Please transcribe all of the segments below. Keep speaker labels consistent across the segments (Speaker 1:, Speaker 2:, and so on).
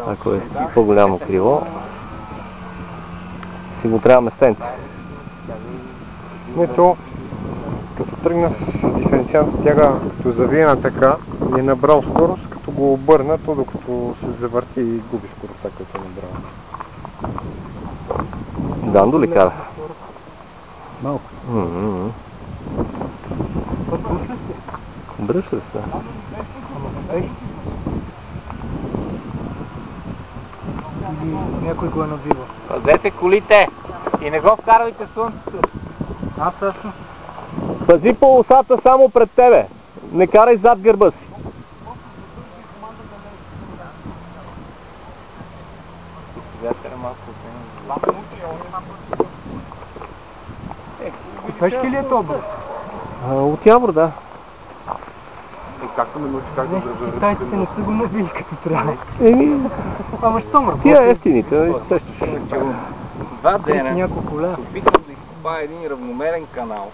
Speaker 1: Ако е по-голямо крило, си го трябва местенце.
Speaker 2: Ето, като тръгна с диференциалната тяга, като завиена така, е набрал скорост, като го обърна, то докато се завърти и губи скоростта, като е набрал.
Speaker 1: Гандо ли кара?
Speaker 2: Малко.
Speaker 1: Бръща се.
Speaker 3: Някой го е набива.
Speaker 4: Пазете колите и не го вкарвайте слънцето.
Speaker 3: Аз също.
Speaker 1: Пази полосата само пред тебе. Не карай зад гърба си.
Speaker 3: Пешки ли е то, бе?
Speaker 1: От Явор, да.
Speaker 2: Както ме научи как да държа
Speaker 3: Китайците не са го набили като трябва.
Speaker 1: Ама що ме? Тия ефтините, нали сещаш?
Speaker 4: 2 дена
Speaker 3: Няколко ля.
Speaker 4: се опитвам да изкопая един равномерен канал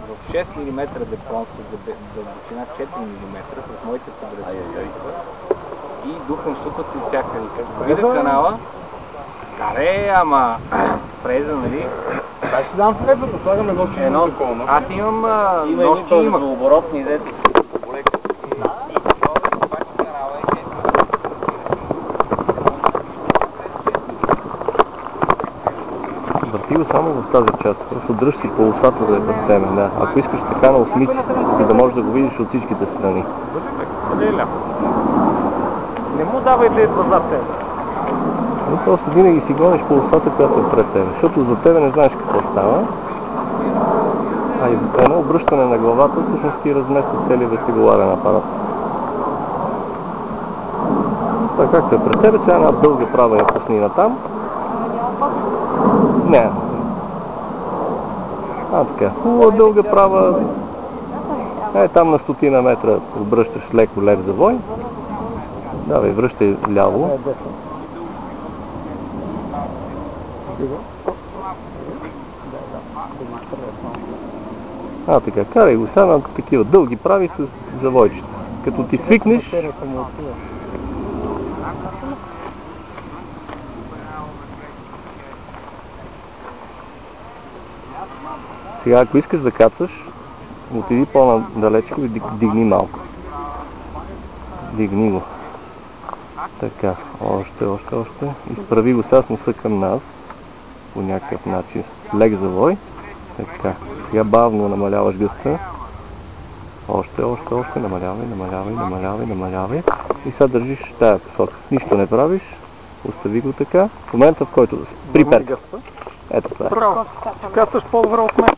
Speaker 4: в 6 мм депон с дълбочина 4 мм с моите подредители и духам супата и всякъде. Като видя канала, каре, ама фреза, нали?
Speaker 2: Дай ще дам фрезата, слагаме нощи
Speaker 4: Едно, аз имам нощи, има оборотни дете.
Speaker 1: Върти го само в тази част. Просто дръж си полосата да е пред тебе. Да. Ако искаш така на осмици, за да можеш да го видиш от всичките страни.
Speaker 2: Не му давай да идва зад тебе.
Speaker 1: Но просто винаги си гониш полосата, която е пред тебе. Защото за тебе не знаеш какво става. А и едно обръщане на главата всъщност ти размества целият вестибуларен апарат. Това както е пред тебе, сега една дълга права я пусни на там. Не. Така. Хубава дълга права. Там на 100 метра обръщаш леко лев завой. Давай, връщай ляво. Така, карай го сега на такива дълги прави с завойчета. Като ти свикнеш, сега ако искаш да кацаш, отиди по-надалечко и дигни малко. Дигни го. Така, още. Изправи го сега с носа към нас. По някакъв начин. Лек завой. Така. Сега бавно намаляваш гъста. Още. Намалявай. И сега държиш тая посока. Нищо не правиш. Остави го така. В момента, в който приперка. Ето това.
Speaker 2: Браво! Кацаш по-добре от мен.